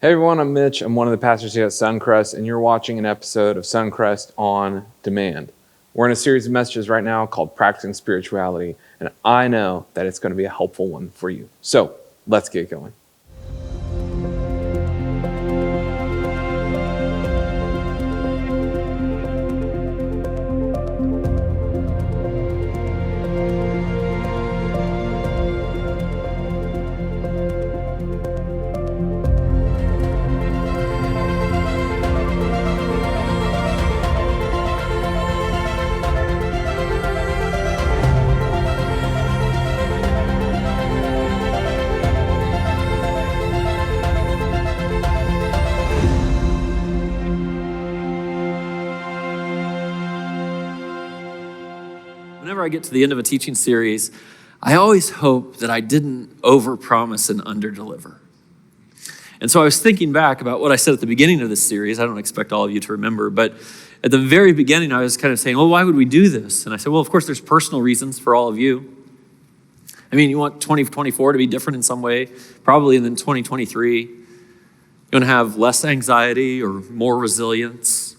Hey everyone, I'm Mitch. I'm one of the pastors here at Suncrest, and you're watching an episode of Suncrest on Demand. We're in a series of messages right now called Practicing Spirituality, and I know that it's going to be a helpful one for you. So let's get going. Whenever I get to the end of a teaching series, I always hope that I didn't overpromise and underdeliver. And so I was thinking back about what I said at the beginning of this series. I don't expect all of you to remember, but at the very beginning, I was kind of saying, well, why would we do this? And I said, well, of course, there's personal reasons for all of you. I mean, you want 2024 to be different in some way, probably than 2023. You want to have less anxiety or more resilience,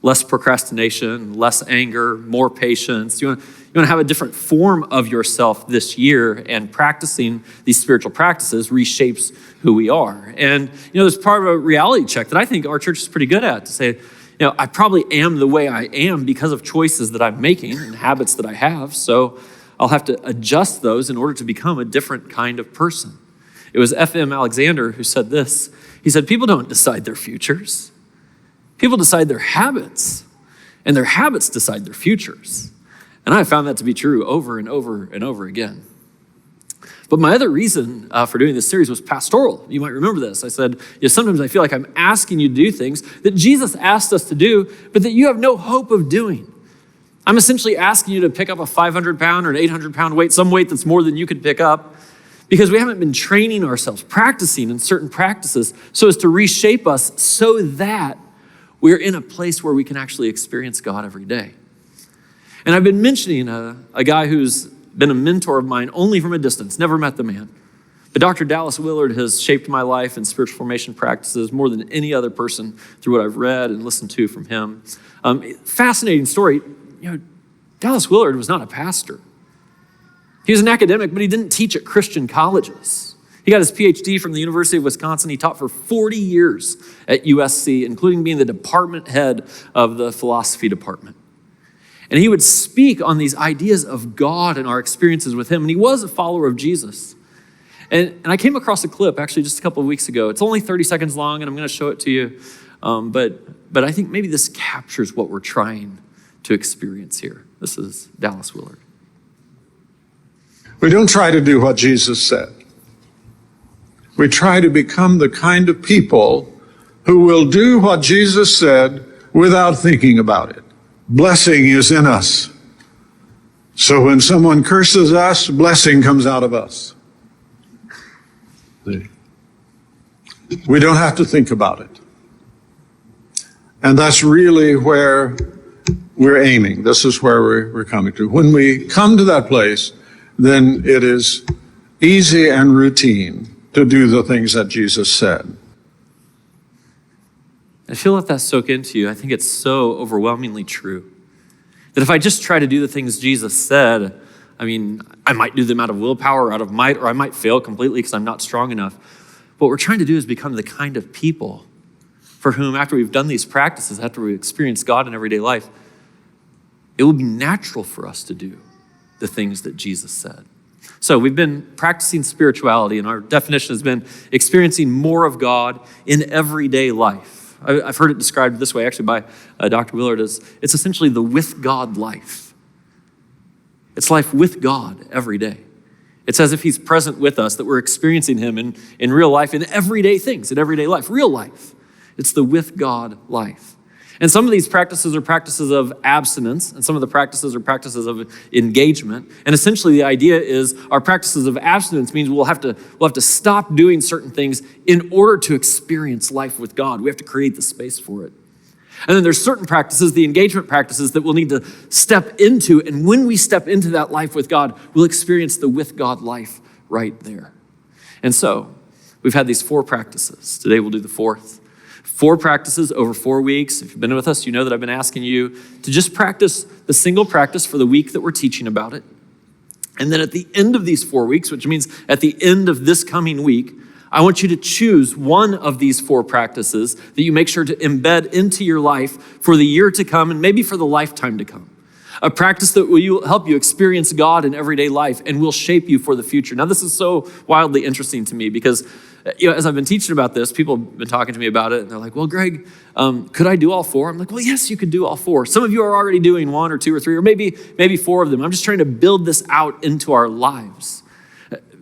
less procrastination, less anger, more patience. You want to have a different form of yourself this year, and practicing these spiritual practices reshapes who we are. And, there's part of a reality check that I think our church is pretty good at, to say, I probably am the way I am because of choices that I'm making and habits that I have. So I'll have to adjust those in order to become a different kind of person. It was F.M. Alexander who said this. He said, people don't decide their futures. People decide their habits, and their habits decide their futures. And I found that to be true over and over and over again. But my other reason for doing this series was pastoral. You might remember this. I said, sometimes I feel like I'm asking you to do things that Jesus asked us to do, but that you have no hope of doing. I'm essentially asking you to pick up a 500-pound or an 800-pound weight, some weight that's more than you could pick up, because we haven't been training ourselves, practicing in certain practices so as to reshape us so that we're in a place where we can actually experience God every day. And I've been mentioning a guy who's been a mentor of mine only from a distance, never met the man. But Dr. Dallas Willard has shaped my life and spiritual formation practices more than any other person through what I've read and listened to from him. Fascinating story. Dallas Willard was not a pastor. He was an academic, but he didn't teach at Christian colleges. He got his PhD from the University of Wisconsin. He taught for 40 years at USC, including being the department head of the philosophy department. And he would speak on these ideas of God and our experiences with him. And he was a follower of Jesus. And I came across a clip actually just a couple of weeks ago. It's only 30 seconds long, and I'm going to show it to you. But I think maybe this captures what we're trying to experience here. This is Dallas Willard. We don't try to do what Jesus said. We try to become the kind of people who will do what Jesus said without thinking about it. Blessing is in us. So when someone curses us, blessing comes out of us. We don't have to think about it. And that's really where we're aiming. This is where we're coming to. When we come to that place, then it is easy and routine to do the things that Jesus said. If you let that soak into you, I think it's so overwhelmingly true that if I just try to do the things Jesus said, I might do them out of willpower, out of might, or I might fail completely because I'm not strong enough. What we're trying to do is become the kind of people for whom, after we've done these practices, after we experience God in everyday life, it will be natural for us to do the things that Jesus said. So we've been practicing spirituality, and our definition has been experiencing more of God in everyday life. I've heard it described this way, actually, by Dr. Willard, as it's essentially the with God life. It's life with God every day. It's as if he's present with us, that we're experiencing him in real life, in everyday things, in everyday life, real life. It's the with God life. And some of these practices are practices of abstinence, and some of the practices are practices of engagement. And essentially the idea is our practices of abstinence means we'll have to stop doing certain things in order to experience life with God. We have to create the space for it. And then there's certain practices, the engagement practices, that we'll need to step into. And when we step into that life with God, we'll experience the with God life right there. And so we've had these 4 practices. Today we'll do the 4th. 4 practices over 4 weeks. If you've been with us, you know that I've been asking you to just practice the single practice for the week that we're teaching about it. And then at the end of these 4 weeks, which means at the end of this coming week, I want you to choose one of these 4 practices that you make sure to embed into your life for the year to come and maybe for the lifetime to come. A practice that will help you experience God in everyday life and will shape you for the future. Now, this is so wildly interesting to me because, as I've been teaching about this, people have been talking to me about it, and they're like, well, Greg, could I do all 4? I'm like, well, yes, you could do all 4. Some of you are already doing 1 or 2 or 3, or maybe 4 of them. I'm just trying to build this out into our lives.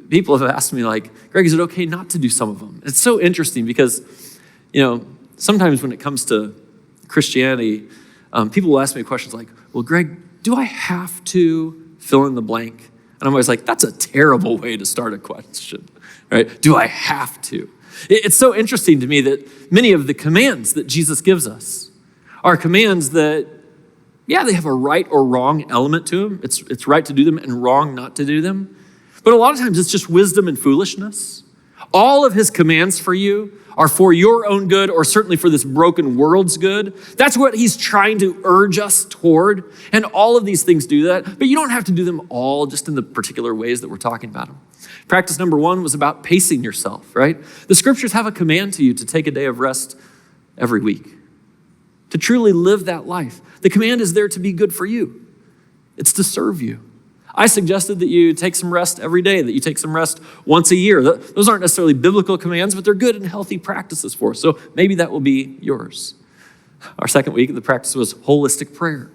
People have asked me, like, Greg, is it okay not to do some of them? It's so interesting because, sometimes when it comes to Christianity, people will ask me questions like, well, Greg, do I have to fill in the blank? And I'm always like, that's a terrible way to start a question, right? Do I have to? It's so interesting to me that many of the commands that Jesus gives us are commands that, they have a right or wrong element to them. It's right to do them and wrong not to do them. But a lot of times it's just wisdom and foolishness. All of his commands for you are for your own good, or certainly for this broken world's good. That's what he's trying to urge us toward. And all of these things do that, but you don't have to do them all just in the particular ways that we're talking about them. Practice number 1 was about pacing yourself, right? The scriptures have a command to you to take a day of rest every week, to truly live that life. The command is there to be good for you. It's to serve you. I suggested that you take some rest every day, that you take some rest once a year. Those aren't necessarily biblical commands, but they're good and healthy practices for us. So maybe that will be yours. Our second week, the practice was holistic prayer.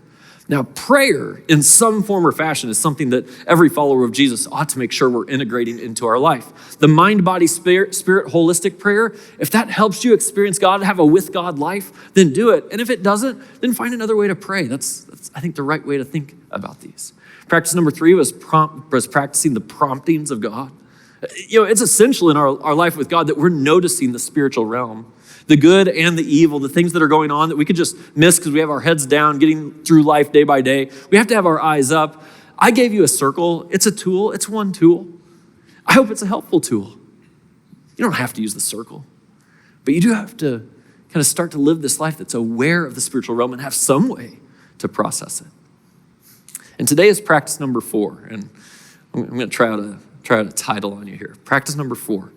Now, prayer in some form or fashion is something that every follower of Jesus ought to make sure we're integrating into our life. The mind, body, spirit holistic prayer, if that helps you experience God, have a with God life, then do it. And if it doesn't, then find another way to pray. That's I think, the right way to think about these. Practice number 3 was practicing the promptings of God. It's essential in our life with God that we're noticing the spiritual realm, the good and the evil, the things that are going on that we could just miss because we have our heads down, getting through life day by day. We have to have our eyes up. I gave you a circle. It's a tool. It's one tool. I hope it's a helpful tool. You don't have to use the circle, but you do have to kind of start to live this life that's aware of the spiritual realm and have some way to process it. And today is practice number 4, and I'm going to try out a title on you here. Practice number 4,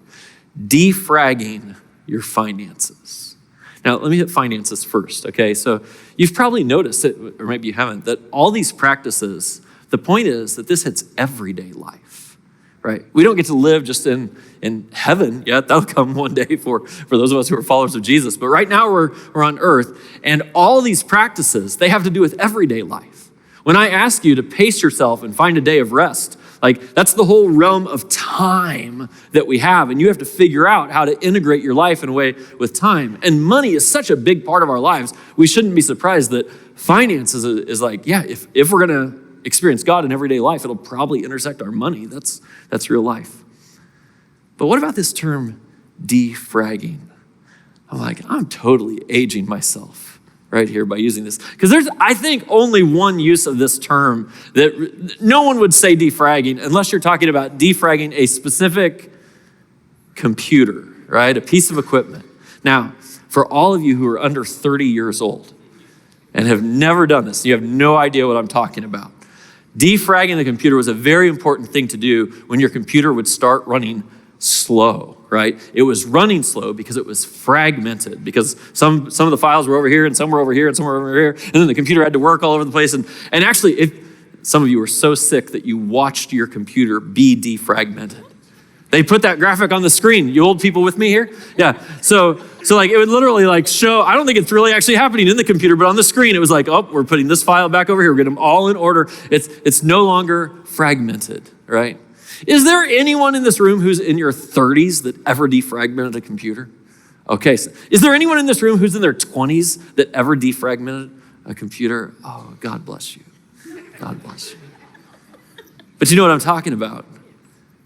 defragging your finances. Now, let me hit finances first, okay? So you've probably noticed it, or maybe you haven't, that all these practices, the point is that this hits everyday life, right? We don't get to live just in heaven yet. That'll come one day for those of us who are followers of Jesus. But right now we're on earth, and all these practices, they have to do with everyday life. When I ask you to pace yourself and find a day of rest, that's the whole realm of time that we have. And you have to figure out how to integrate your life in a way with time. And money is such a big part of our lives. We shouldn't be surprised that finances is if we're going to experience God in everyday life, it'll probably intersect our money. That's real life. But what about this term defragging? I'm totally aging myself right here by using this. Because there's, I think, only one use of this term that no one would say defragging unless you're talking about defragging a specific computer, right? A piece of equipment. Now, for all of you who are under 30 years old and have never done this, you have no idea what I'm talking about. Defragging the computer was a very important thing to do when your computer would start running slow, right? It was running slow because it was fragmented, because some of the files were over here and some were over here and some were over here, and then the computer had to work all over the place. And actually, if some of you were so sick that you watched your computer be defragmented. They put that graphic on the screen. You old people with me here? Yeah. So it would literally show, I don't think it's really actually happening in the computer, but on the screen it was we're putting this file back over here. We're getting them all in order. It's no longer fragmented, right? Is there anyone in this room who's in your 30s that ever defragmented a computer? Okay, so is there anyone in this room who's in their 20s that ever defragmented a computer? Oh, God bless you. God bless you. But you know what I'm talking about.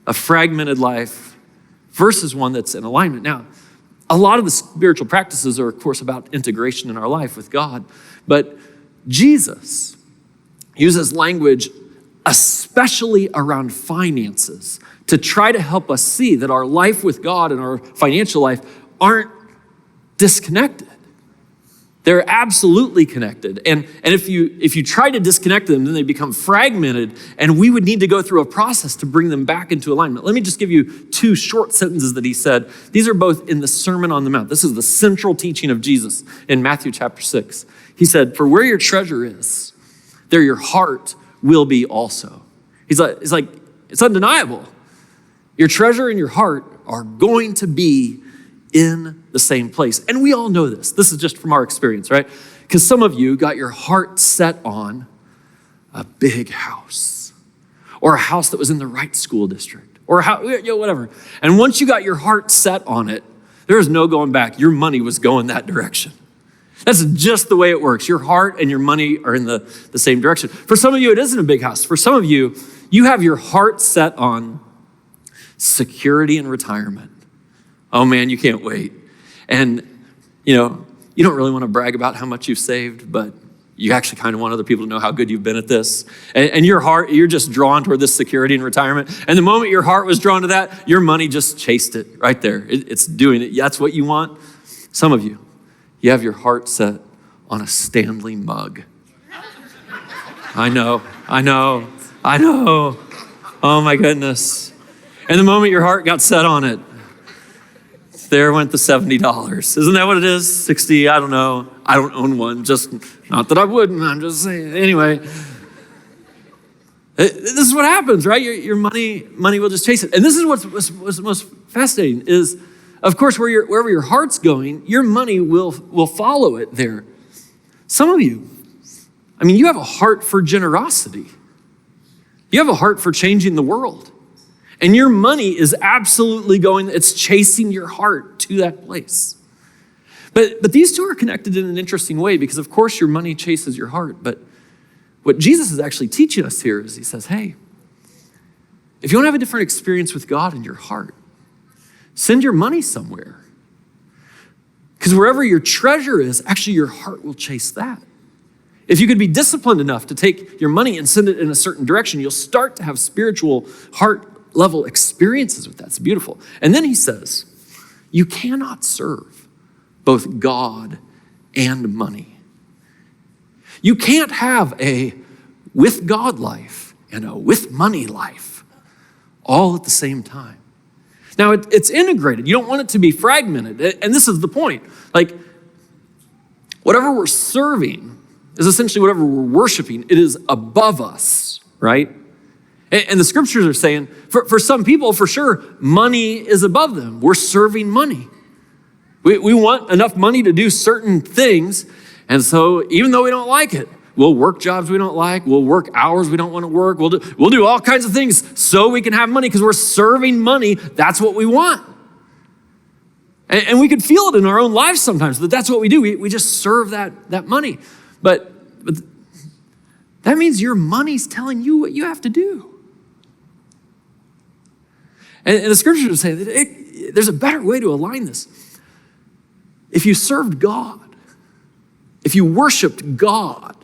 A fragmented life versus one that's in alignment. Now, a lot of the spiritual practices are, of course, about integration in our life with God. But Jesus uses language especially around finances, to try to help us see that our life with God and our financial life aren't disconnected. They're absolutely connected. And if you try to disconnect them, then they become fragmented, and we would need to go through a process to bring them back into alignment. Let me just give you 2 short sentences that he said. These are both in the Sermon on the Mount. This is the central teaching of Jesus in Matthew chapter 6. He said, "For where your treasure is, there your heart will be also." He's like, it's undeniable. Your treasure and your heart are going to be in the same place. And we all know this. This is just from our experience, right? Because some of you got your heart set on a big house, or a house that was in the right school district, or a house, whatever. And once you got your heart set on it, there was no going back. Your money was going that direction. That's just the way it works. Your heart and your money are in the same direction. For some of you, it isn't a big house. For some of you, you have your heart set on security and retirement. Oh man, you can't wait. And you don't really want to brag about how much you've saved, but you actually kind of want other people to know how good you've been at this. And your heart, you're just drawn toward this security and retirement. And the moment your heart was drawn to that, your money just chased it right there. It's doing it. That's what you want. Some of you, you have your heart set on a Stanley mug. I know. Oh my goodness. And the moment your heart got set on it, there went the $70. Isn't that what it is? 60, I don't know. I don't own one, just not that I wouldn't, I'm just saying. Anyway, this is what happens, right? Your money will just chase it. And this is what's most fascinating is, of course, wherever your heart's going, your money will follow it there. Some of you, you have a heart for generosity. You have a heart for changing the world. And your money is absolutely it's chasing your heart to that place. But these two are connected in an interesting way because, of course, your money chases your heart. But what Jesus is actually teaching us here is he says, hey, if you want to have a different experience with God in your heart, send your money somewhere. Because wherever your treasure is, actually your heart will chase that. If you could be disciplined enough to take your money and send it in a certain direction, you'll start to have spiritual heart level experiences with that. It's beautiful. And then he says, you cannot serve both God and money. You can't have a with God life and a with money life all at the same time. Now, it's integrated. You don't want it to be fragmented. And this is the point. Whatever we're serving is essentially whatever we're worshiping. It is above us, right? And the scriptures are saying, for some people, for sure, money is above them. We're serving money. We want enough money to do certain things. And so even though we don't like it, we'll work jobs we don't like. We'll work hours we don't want to work. We'll do all kinds of things so we can have money because we're serving money. That's what we want. And we can feel it in our own lives sometimes that that's what we do. We just serve that money. But that means your money's telling you what you have to do. And the scriptures say that there's a better way to align this. If you served God, if you worshiped God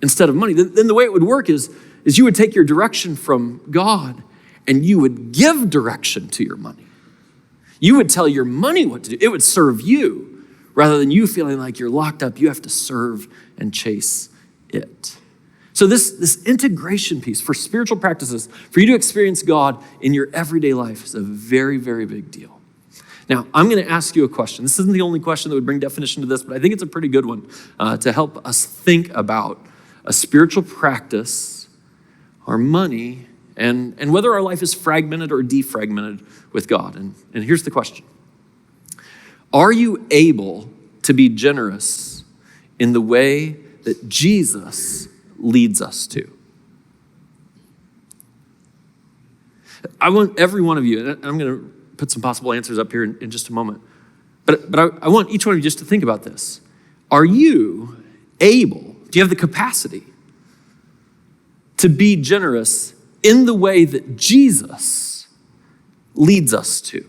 instead of money, then the way it would work is you would take your direction from God and you would give direction to your money. You would tell your money what to do. It would serve you rather than you feeling like you're locked up. You have to serve and chase it. So this integration piece for spiritual practices, for you to experience God in your everyday life is a very, very big deal. Now, I'm going to ask you a question. This isn't the only question that would bring definition to this, but I think it's a pretty good one to help us think about a spiritual practice, our money, and whether our life is fragmented or defragmented with God. And here's the question. Are you able to be generous in the way that Jesus leads us to? I want every one of you, and I'm going to put some possible answers up here in just a moment, but I want each one of you just to think about this. Are you able, do you have the capacity to be generous in the way that Jesus leads us to?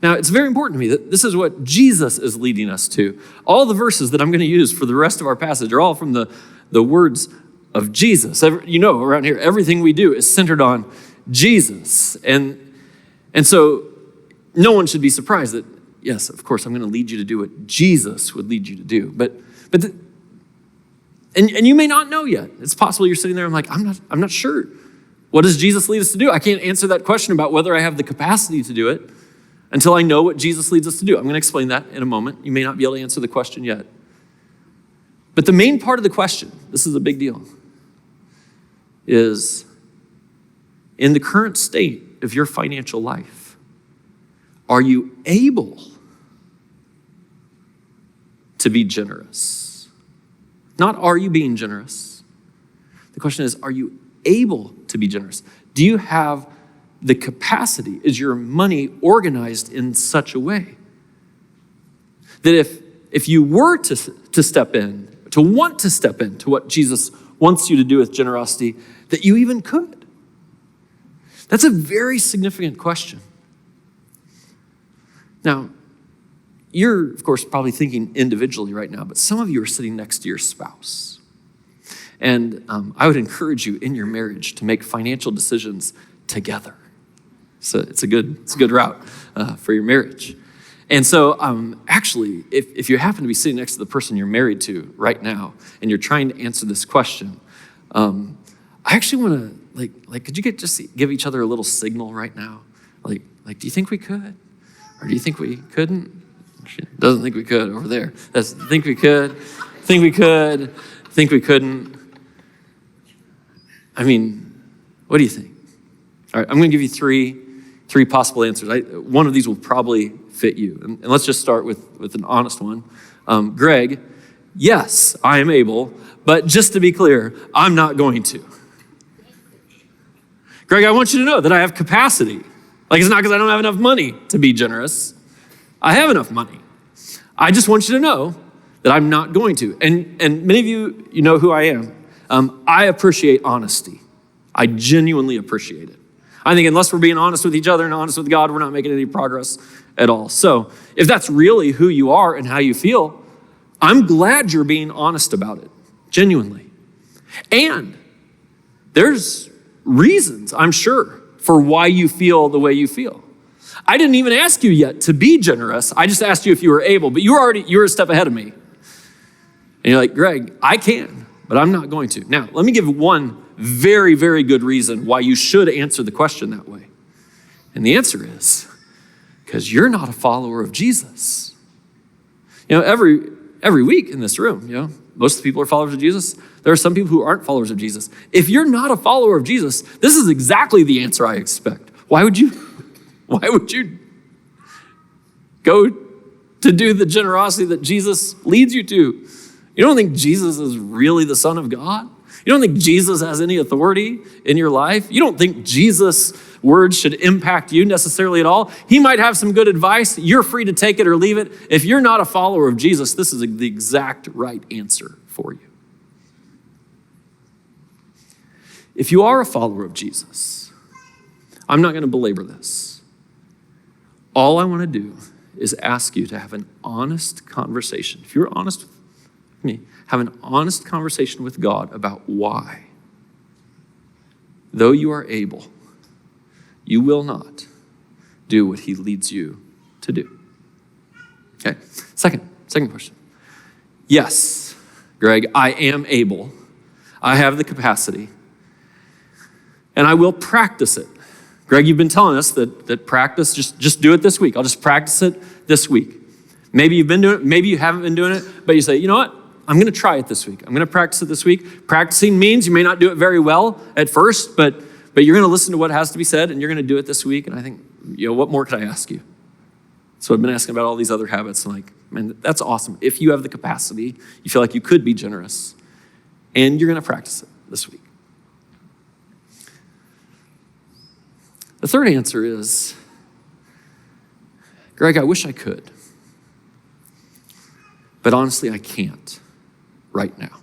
Now, it's very important to me that this is what Jesus is leading us to. All the verses that I'm going to use for the rest of our passage are all from the words of Jesus. Around here, everything we do is centered on Jesus. And so no one should be surprised that, yes, of course, I'm going to lead you to do what Jesus would lead you to do. And you may not know yet. It's possible you're sitting there and I'm not sure. What does Jesus lead us to do? I can't answer that question about whether I have the capacity to do it until I know what Jesus leads us to do. I'm going to explain that in a moment. You may not be able to answer the question yet. But the main part of the question, this is a big deal, is in the current state of your financial life, are you able to be generous? Not are you being generous? The question is, are you able to be generous? Do you have the capacity? Is your money organized in such a way that if you were to step in, to want to step into what Jesus wants you to do with generosity, that you even could? That's a very significant question. Now, you're, of course, probably thinking individually right now, but some of you are sitting next to your spouse. And I would encourage you in your marriage to make financial decisions together. So it's a good route for your marriage. And so actually, if you happen to be sitting next to the person you're married to right now, and you're trying to answer this question, I actually want to, could you just give each other a little signal right now? Like, do you think we could? Or do you think we couldn't? Doesn't think we could over there. That's think we could, think we could, think we couldn't. I mean, what do you think? All right, I'm going to give you three possible answers. One of these will probably fit you. And let's just start with an honest one. Greg, yes, I am able, but just to be clear, I'm not going to. Greg, I want you to know that I have capacity. It's not because I don't have enough money to be generous. I have enough money. I just want you to know that I'm not going to. And many of you know who I am. I appreciate honesty. I genuinely appreciate it. I think unless we're being honest with each other and honest with God, we're not making any progress at all. So if that's really who you are and how you feel, I'm glad you're being honest about it, genuinely. And there's reasons, I'm sure, for why you feel the way you feel. I didn't even ask you yet to be generous. I just asked you if you were able, but you were a step ahead of me. And you're like, Greg, I can, but I'm not going to. Now, let me give one very, very good reason why you should answer the question that way. And the answer is, because you're not a follower of Jesus. Every week in this room, most of the people are followers of Jesus. There are some people who aren't followers of Jesus. If you're not a follower of Jesus, this is exactly the answer I expect. Why would you go to do the generosity that Jesus leads you to? You don't think Jesus is really the Son of God? You don't think Jesus has any authority in your life? You don't think Jesus' words should impact you necessarily at all? He might have some good advice. You're free to take it or leave it. If you're not a follower of Jesus, this is the exact right answer for you. If you are a follower of Jesus, I'm not going to belabor this. All I want to do is ask you to have an honest conversation. If you're honest with me, have an honest conversation with God about why, though you are able, you will not do what he leads you to do. Okay, second question. Yes, Greg, I am able. I have the capacity. And I will practice it. Greg, you've been telling us that practice, just do it this week. I'll just practice it this week. Maybe you've been doing it, maybe you haven't been doing it, but you say, you know what? I'm going to try it this week. I'm going to practice it this week. Practicing means you may not do it very well at first, but you're going to listen to what has to be said, and you're going to do it this week. And I think, what more could I ask you? So I've been asking about all these other habits. I'm like, man, that's awesome. If you have the capacity, you feel like you could be generous, and you're going to practice it this week. The third answer is, Greg, I wish I could. But honestly, I can't right now.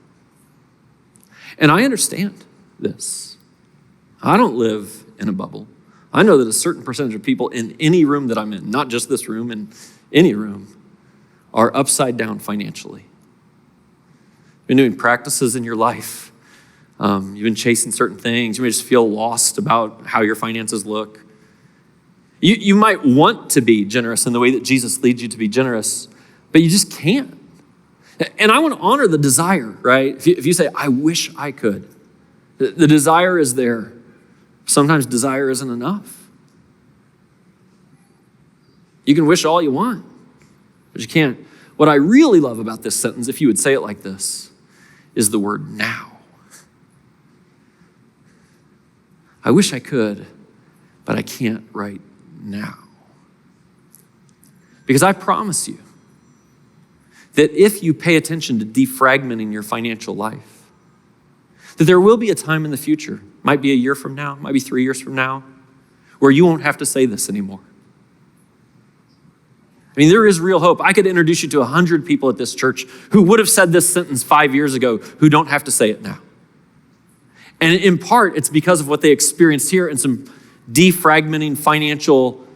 And I understand this. I don't live in a bubble. I know that a certain percentage of people in any room that I'm in, not just this room, in any room, are upside down financially. Been doing practices in your life You've been chasing certain things. You may just feel lost about how your finances look. You might want to be generous in the way that Jesus leads you to be generous, but you just can't. And I want to honor the desire, right? If you say, I wish I could, the desire is there. Sometimes desire isn't enough. You can wish all you want, but you can't. What I really love about this sentence, if you would say it like this, is the word now. I wish I could, but I can't right now. Because I promise you that if you pay attention to defragmenting your financial life, that there will be a time in the future, might be a year from now, might be 3 years from now, where you won't have to say this anymore. I mean, there is real hope. I could introduce you to 100 people at this church who would have said this sentence 5 years ago who don't have to say it now. And in part, it's because of what they experienced here and some defragmenting financial,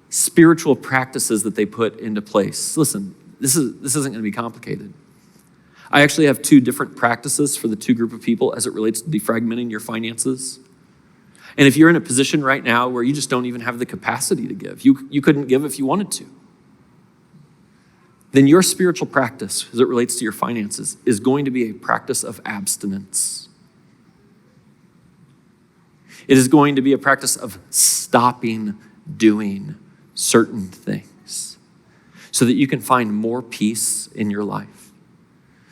spiritual practices that they put into place. Listen, this isn't going to be complicated. I actually have 2 different practices for the 2 group of people as it relates to defragmenting your finances. And if you're in a position right now where you just don't even have the capacity to give, you couldn't give if you wanted to, then your spiritual practice as it relates to your finances is going to be a practice of abstinence. It is going to be a practice of stopping doing certain things so that you can find more peace in your life,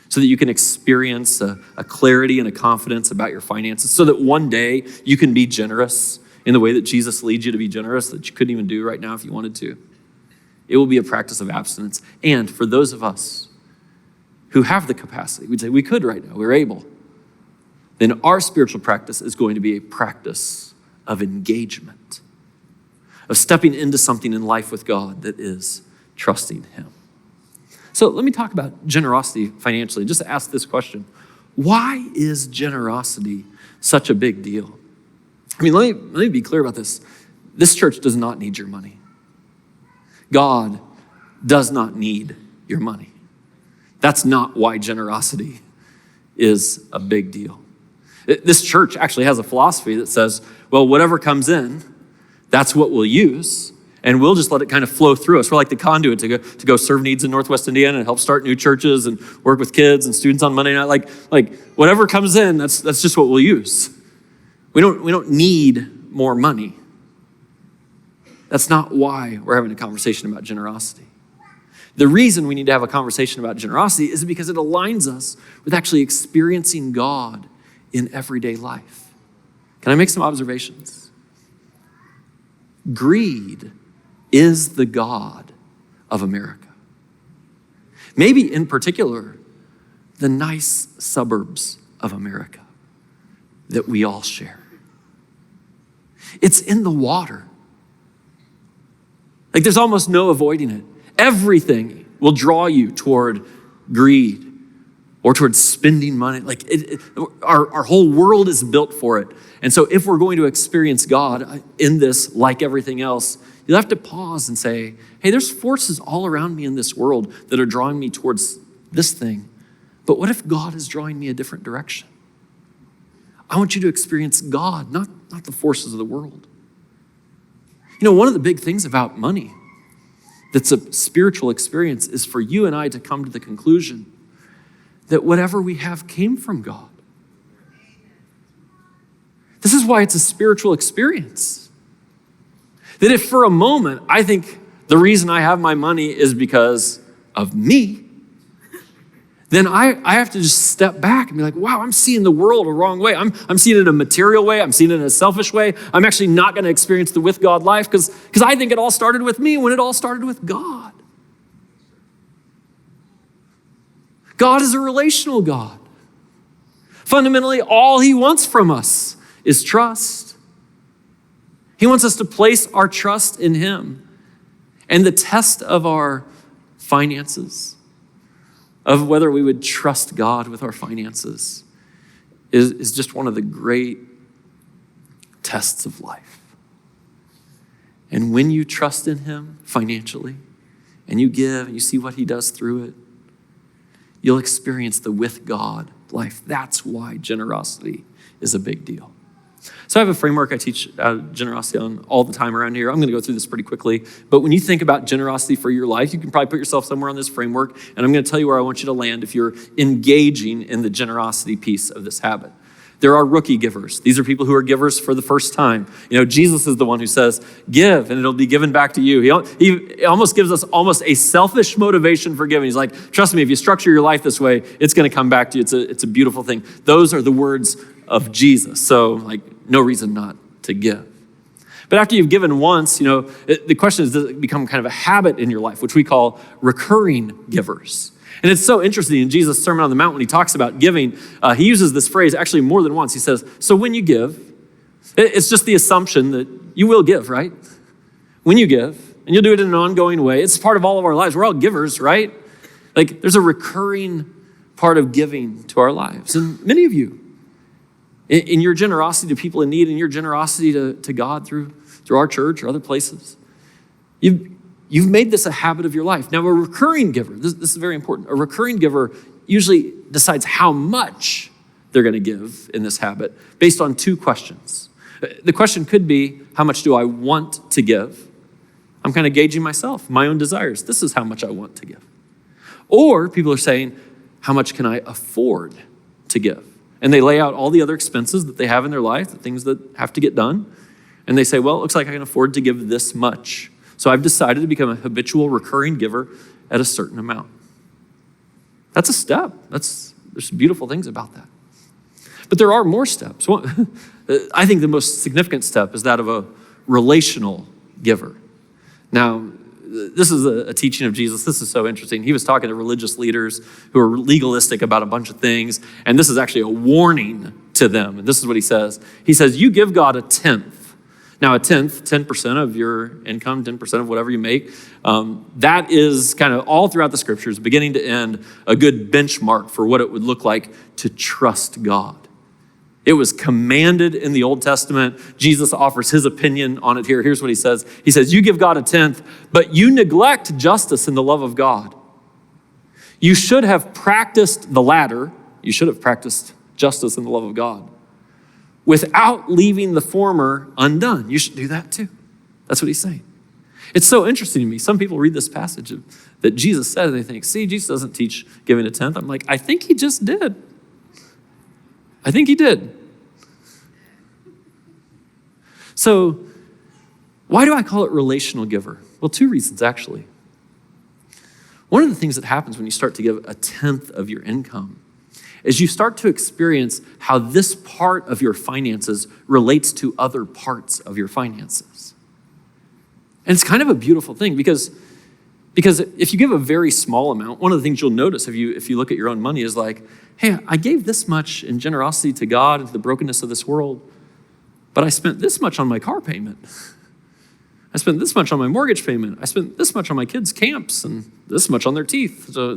so that you can experience a clarity and a confidence about your finances, so that one day you can be generous in the way that Jesus leads you to be generous that you couldn't even do right now if you wanted to. It will be a practice of abstinence. And for those of us who have the capacity, we'd say we could right now, we're able, then our spiritual practice is going to be a practice of engagement, of stepping into something in life with God that is trusting Him. So let me talk about generosity financially. Just ask this question. Why is generosity such a big deal? I mean, let me be clear about this. This church does not need your money. God does not need your money. That's not why generosity is a big deal. This church actually has a philosophy that says, well, whatever comes in, that's what we'll use, and we'll just let it kind of flow through us. We're like the conduit to go serve needs in Northwest Indiana and help start new churches and work with kids and students on Monday night. Like whatever comes in, that's just what we'll use. We don't need more money. That's not why we're having a conversation about generosity. The reason we need to have a conversation about generosity is because it aligns us with actually experiencing God in everyday life. Can I make some observations? Greed is the god of America. Maybe in particular, the nice suburbs of America that we all share. It's in the water. Like there's almost no avoiding it. Everything will draw you toward greed or towards spending money. Like our whole world is built for it. And so if we're going to experience God in this, like everything else, you'll have to pause and say, hey, there's forces all around me in this world that are drawing me towards this thing. But what if God is drawing me a different direction? I want you to experience God, not the forces of the world. You know, one of the big things about money that's a spiritual experience is for you and I to come to the conclusion that whatever we have came from God. This is why it's a spiritual experience. That if for a moment I think the reason I have my money is because of me, then I have to just step back and be like, wow, I'm seeing the world a wrong way. I'm seeing it in a material way. I'm seeing it in a selfish way. I'm actually not going to experience the with God life because I think it all started with me when it all started with God. God is a relational God. Fundamentally, all He wants from us is trust. He wants us to place our trust in Him. And the test of our finances, of whether we would trust God with our finances, is just one of the great tests of life. And when you trust in Him financially, and you give, and you see what He does through it, you'll experience the with God life. That's why generosity is a big deal. So I have a framework I teach generosity on all the time around here. I'm going to go through this pretty quickly. But when you think about generosity for your life, you can probably put yourself somewhere on this framework. And I'm going to tell you where I want you to land if you're engaging in the generosity piece of this habit. There are rookie givers. These are people who are givers for the first time. Jesus is the one who says, give, and it'll be given back to you. He almost gives us almost a selfish motivation for giving. He's like, trust me, if you structure your life this way, it's going to come back to you. It's a beautiful thing. Those are the words of Jesus. So, no reason not to give. But after you've given once, the question is, does it become kind of a habit in your life, which we call recurring givers? And it's so interesting in Jesus' Sermon on the Mount when he talks about giving, he uses this phrase actually more than once. He says, so when you give, it's just the assumption that you will give, right? When you give, and you'll do it in an ongoing way. It's part of all of our lives. We're all givers, right? There's a recurring part of giving to our lives. And many of you, in your generosity to people in need, and your generosity to God through our church or other places, you've made this a habit of your life. Now, a recurring giver, this is very important. A recurring giver usually decides how much they're going to give in this habit based on two questions. The question could be, how much do I want to give? I'm kind of gauging myself, my own desires. This is how much I want to give. Or people are saying, how much can I afford to give? And they lay out all the other expenses that they have in their life, the things that have to get done. And they say, well, it looks like I can afford to give this much. So I've decided to become a habitual recurring giver at a certain amount. That's a step. There's beautiful things about that. But there are more steps. I think the most significant step is that of a relational giver. Now, this is a teaching of Jesus. This is so interesting. He was talking to religious leaders who are legalistic about a bunch of things, and this is actually a warning to them. And this is what he says. He says, you give God a tenth. Now, a tenth, 10% of your income, 10% of whatever you make, that is kind of all throughout the scriptures, beginning to end, a good benchmark for what it would look like to trust God. It was commanded in the Old Testament. Jesus offers his opinion on it here. Here's what he says. He says, you give God a tenth, but you neglect justice and the love of God. You should have practiced the latter. You should have practiced justice and the love of God without leaving the former undone. You should do that too. That's what he's saying. It's so interesting to me. Some people read this passage that Jesus said and they think, see, Jesus doesn't teach giving a tenth. I'm like, I think he just did. I think he did. So why do I call it relational giver? Well, two reasons, actually. One of the things that happens when you start to give a tenth of your income is you start to experience how this part of your finances relates to other parts of your finances. And it's kind of a beautiful thing because if you give a very small amount, one of the things you'll notice if you look at your own money is like, hey, I gave this much in generosity to God and to the brokenness of this world, but I spent this much on my car payment. I spent this much on my mortgage payment. I spent this much on my kids' camps and this much on their teeth. So,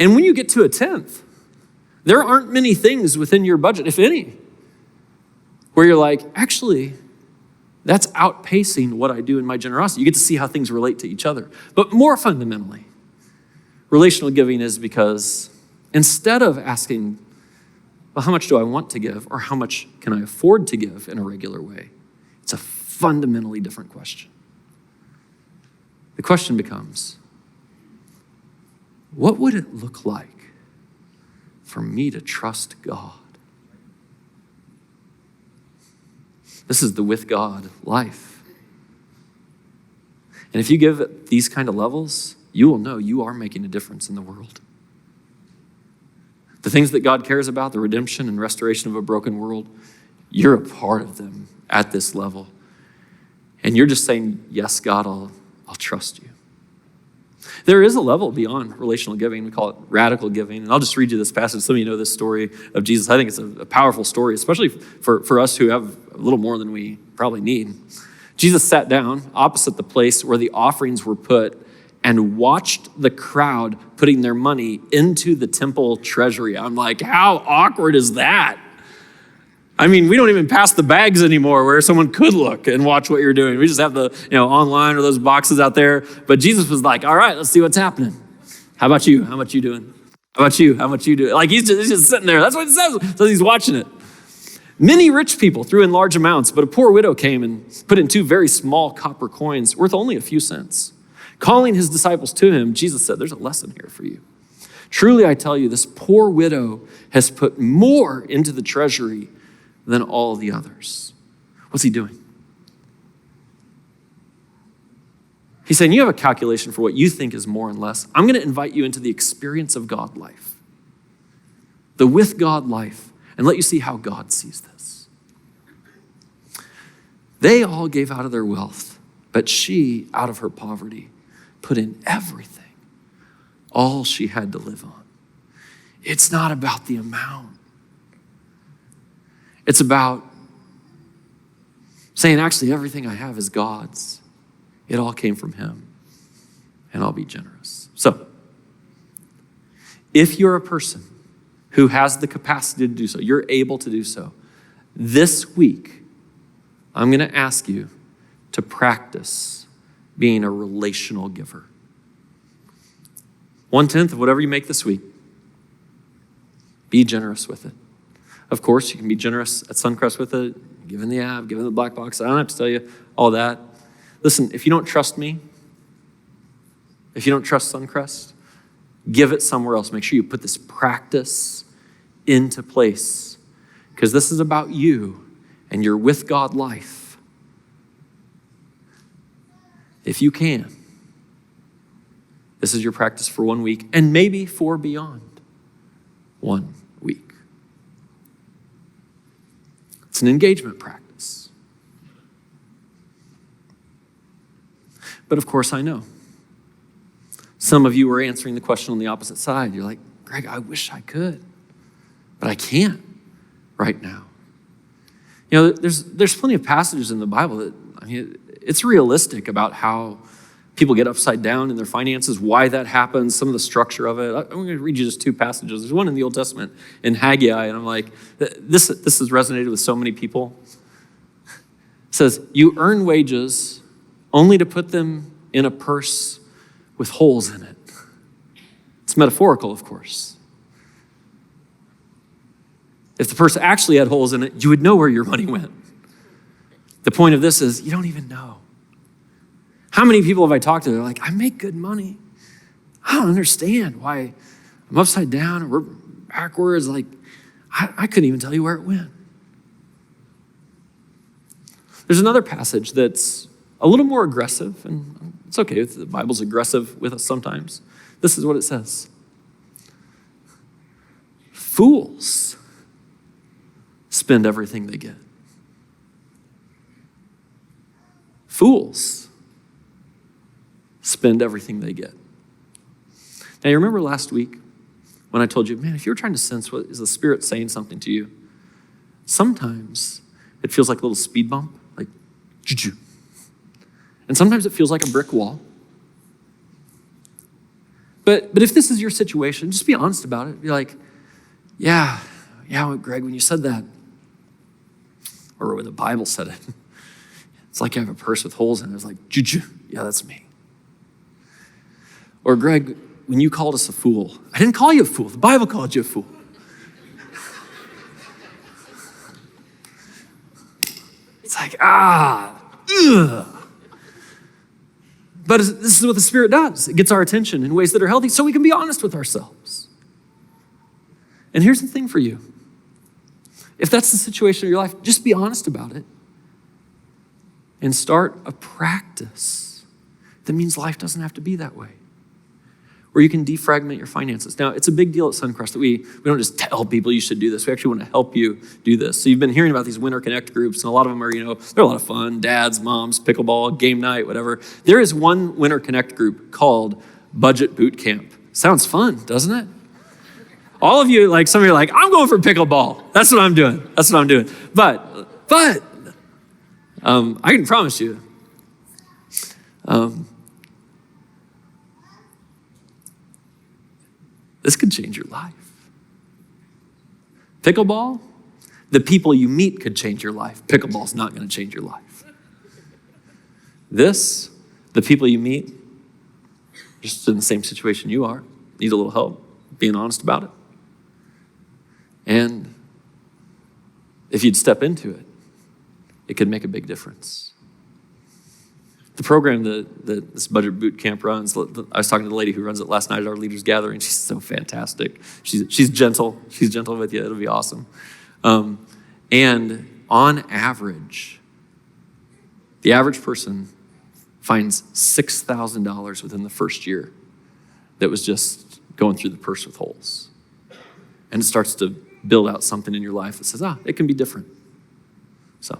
And when you get to a tenth, there aren't many things within your budget, if any, where you're like, actually, that's outpacing what I do in my generosity. You get to see how things relate to each other. But more fundamentally, relational giving is because instead of asking, well, how much do I want to give or how much can I afford to give in a regular way, it's a fundamentally different question. The question becomes, what would it look like for me to trust God? This is the with God life. And if you give at these kind of levels, you will know you are making a difference in the world. The things that God cares about, the redemption and restoration of a broken world, you're a part of them at this level. And you're just saying, yes, God, I'll trust you. There is a level beyond relational giving. We call it radical giving. And I'll just read you this passage. Some of you know this story of Jesus. I think it's a powerful story, especially for us who have a little more than we probably need. Jesus sat down opposite the place where the offerings were put and watched the crowd putting their money into the temple treasury. I'm like, how awkward is that? I mean, we don't even pass the bags anymore where someone could look and watch what you're doing. We just have the, online or those boxes out there. But Jesus was like, all right, let's see what's happening. How about you? How much you doing? How about you? How much you do? Like he's just sitting there. That's what it says. So he's watching it. Many rich people threw in large amounts, but a poor widow came and put in 2 very small copper coins worth only a few cents. Calling his disciples to him, Jesus said, there's a lesson here for you. Truly, I tell you, this poor widow has put more into the treasury than all the others. What's he doing? He's saying, you have a calculation for what you think is more and less. I'm going to invite you into the experience of God life, the with God life, and let you see how God sees this. They all gave out of their wealth, but she, out of her poverty, put in everything, all she had to live on. It's not about the amount. It's about saying, actually, everything I have is God's. It all came from him, and I'll be generous. So, if you're a person who has the capacity to do so, you're able to do so, this week, I'm going to ask you to practice being a relational giver. 1/10 of whatever you make this week, be generous with it. Of course, you can be generous at Suncrest with it, giving the app, giving the black box. I don't have to tell you all that. Listen, if you don't trust me, if you don't trust Suncrest, give it somewhere else. Make sure you put this practice into place, because this is about you and your with God life. If you can, this is your practice for 1 week, and maybe for beyond 1 week. It's an engagement practice. But of course, I know some of you are answering the question on the opposite side. You're like, Greg, I wish I could, but I can't right now. You know, there's plenty of passages in the Bible that, I mean, it's realistic about how people get upside down in their finances, why that happens, some of the structure of it. I'm going to read you just 2 passages. There's one in the Old Testament in Haggai, and I'm like, this has resonated with so many people. It says, you earn wages only to put them in a purse with holes in it. It's metaphorical, of course. If the purse actually had holes in it, you would know where your money went. The point of this is you don't even know. How many people have I talked to? They're like, I make good money. I don't understand why I'm upside down or we're backwards. Like, I couldn't even tell you where it went. There's another passage that's a little more aggressive, and it's okay if the Bible's aggressive with us sometimes. This is what it says. Fools spend everything they get. Fools spend everything they get. Now, you remember last week when I told you, man, if you're trying to sense what is the Spirit saying something to you, sometimes it feels like a little speed bump, like, choo-choo. And sometimes it feels like a brick wall. But if this is your situation, just be honest about it. Be like, yeah, Greg, when you said that, or when the Bible said it, it's like you have a purse with holes in it. It's like, choo-choo. Yeah, that's me. Or Greg, when you called us a fool, I didn't call you a fool. The Bible called you a fool. It's like, ugh. But this is what the Spirit does. It gets our attention in ways that are healthy so we can be honest with ourselves. And here's the thing for you. If that's the situation of your life, just be honest about it and start a practice that means life doesn't have to be that way, where you can defragment your finances. Now, it's a big deal at Suncrest that we don't just tell people you should do this. We actually want to help you do this. So you've been hearing about these Winter Connect groups, and a lot of them are, they're a lot of fun. Dads, moms, pickleball, game night, whatever. There is one Winter Connect group called Budget Boot Camp. Sounds fun, doesn't it? All of you, some of you are like, I'm going for pickleball. That's what I'm doing. But I can promise you, this could change your life. Pickleball, the people you meet could change your life. Pickleball's not going to change your life. This, the people you meet, just in the same situation you are, need a little help. being honest about it. And if you'd step into it, it could make a big difference. The program that this budget boot camp runs, I was talking to the lady who runs it last night at our leaders gathering. She's so fantastic. She's gentle. She's gentle with you. It'll be awesome. And on average, the average person finds $6,000 within the first year that was just going through the purse with holes. And it starts to build out something in your life that says, it can be different. So,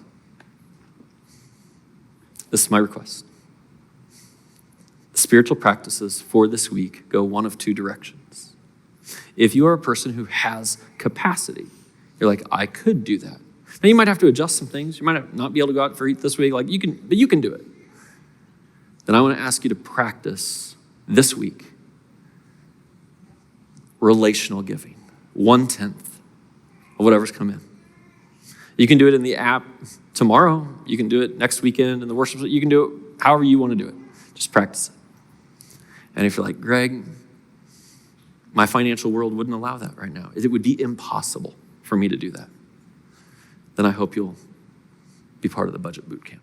this is my request. The spiritual practices for this week go one of two directions. If you are a person who has capacity, you're like, I could do that. Now you might have to adjust some things. You might not be able to go out for eat this week, but you can do it. Then I want to ask you to practice this week relational giving, 1/10 of whatever's come in. You can do it in the app tomorrow. You can do it next weekend in the worship. You can do it however you want to do it. Just practice it. And if you're like, Greg, my financial world wouldn't allow that right now. It would be impossible for me to do that. Then I hope you'll be part of the budget boot camp.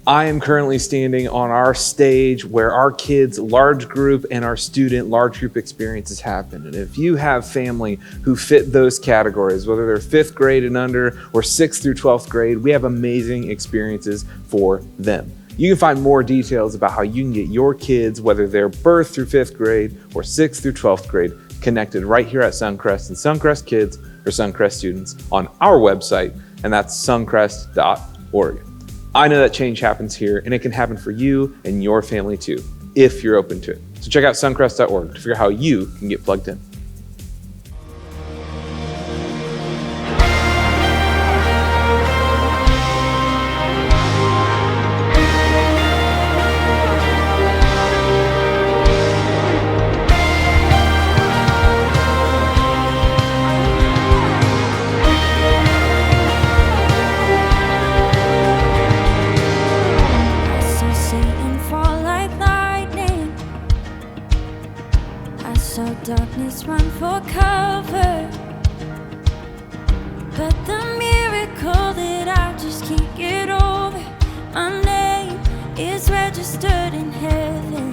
I am currently standing on our stage where our kids' large group and our student large group experiences happen. And if you have family who fit those categories, whether they're 5th grade and under or 6th through 12th grade, we have amazing experiences for them. You can find more details about how you can get your kids, whether they're birth through 5th grade or 6th through 12th grade, connected right here at Suncrest and Suncrest Kids or Suncrest students on our website, and that's suncrest.org. I know that change happens here, and it can happen for you and your family too, if you're open to it. So check out suncrest.org to figure out how you can get plugged in. Darkness run for cover, but the miracle that I just can't get over, my name is registered in heaven.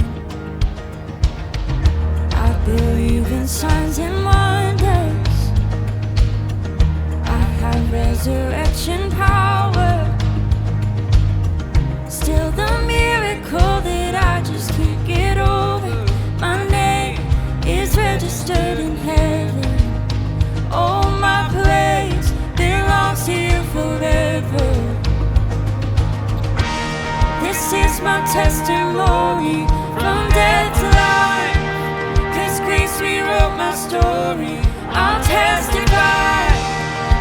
I believe in signs and wonders. I have resurrection power. Still the miracle that I just can't get over, my name is registered in heaven. Oh, my praise belongs to you forever. This is my testimony from death to life. 'Cause grace rewrote my story. I'll testify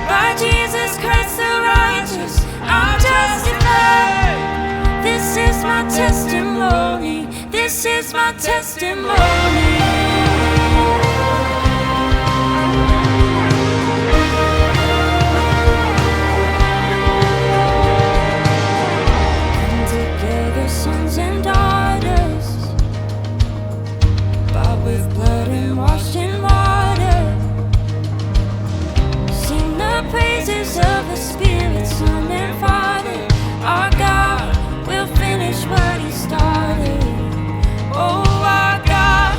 by Jesus Christ the righteous. I'll testify. This is my testimony. This is my testimony. Sons and daughters, bought with blood and washed in water. Sing the praises of the Spirit, Son and Father. Our God will finish what He started. Oh, our God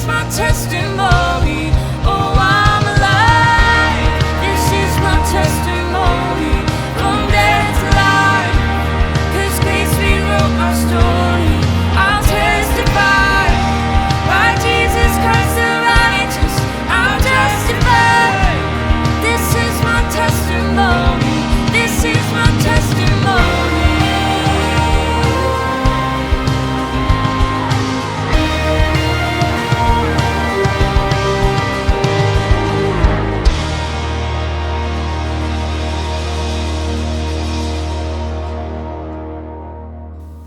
my testimony. Oh, I'm alive. This is my testimony. From death to life. 'Cause grace rewrote my story. I'll testify. By Jesus Christ the righteous, I'll testify. This is my testimony. This is my testimony.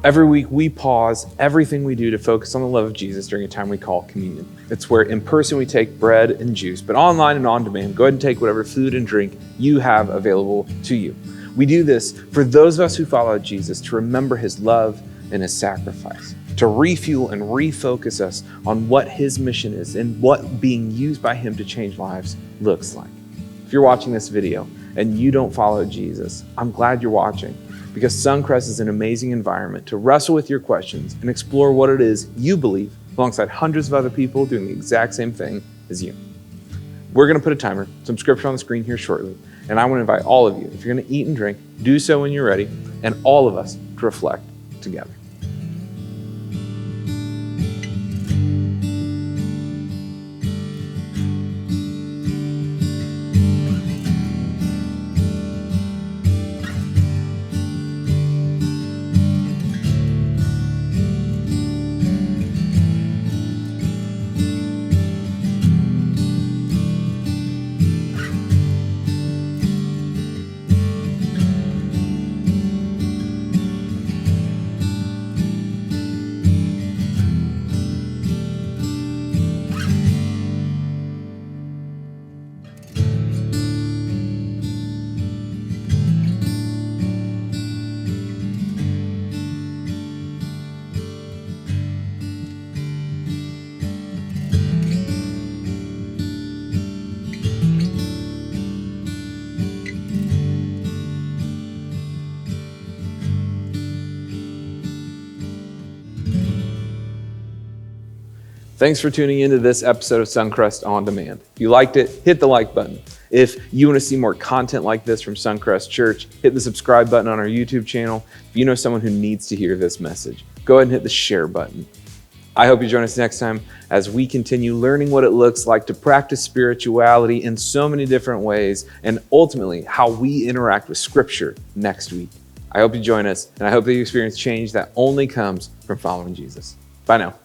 Every week, we pause everything we do to focus on the love of Jesus during a time we call communion. It's where in person we take bread and juice, but online and on demand, go ahead and take whatever food and drink you have available to you. We do this for those of us who follow Jesus to remember his love and his sacrifice, to refuel and refocus us on what his mission is and what being used by him to change lives looks like. If you're watching this video and you don't follow Jesus, I'm glad you're watching, because Suncrest is an amazing environment to wrestle with your questions and explore what it is you believe alongside hundreds of other people doing the exact same thing as you. We're going to put a timer, some scripture on the screen here shortly, and I want to invite all of you, if you're going to eat and drink, do so when you're ready, and all of us to reflect together. Thanks for tuning into this episode of Suncrest On Demand. If you liked it, hit the like button. If you want to see more content like this from Suncrest Church, hit the subscribe button on our YouTube channel. If you know someone who needs to hear this message, go ahead and hit the share button. I hope you join us next time as we continue learning what it looks like to practice spirituality in so many different ways, and ultimately how we interact with Scripture next week. I hope you join us, and I hope that you experience change that only comes from following Jesus. Bye now.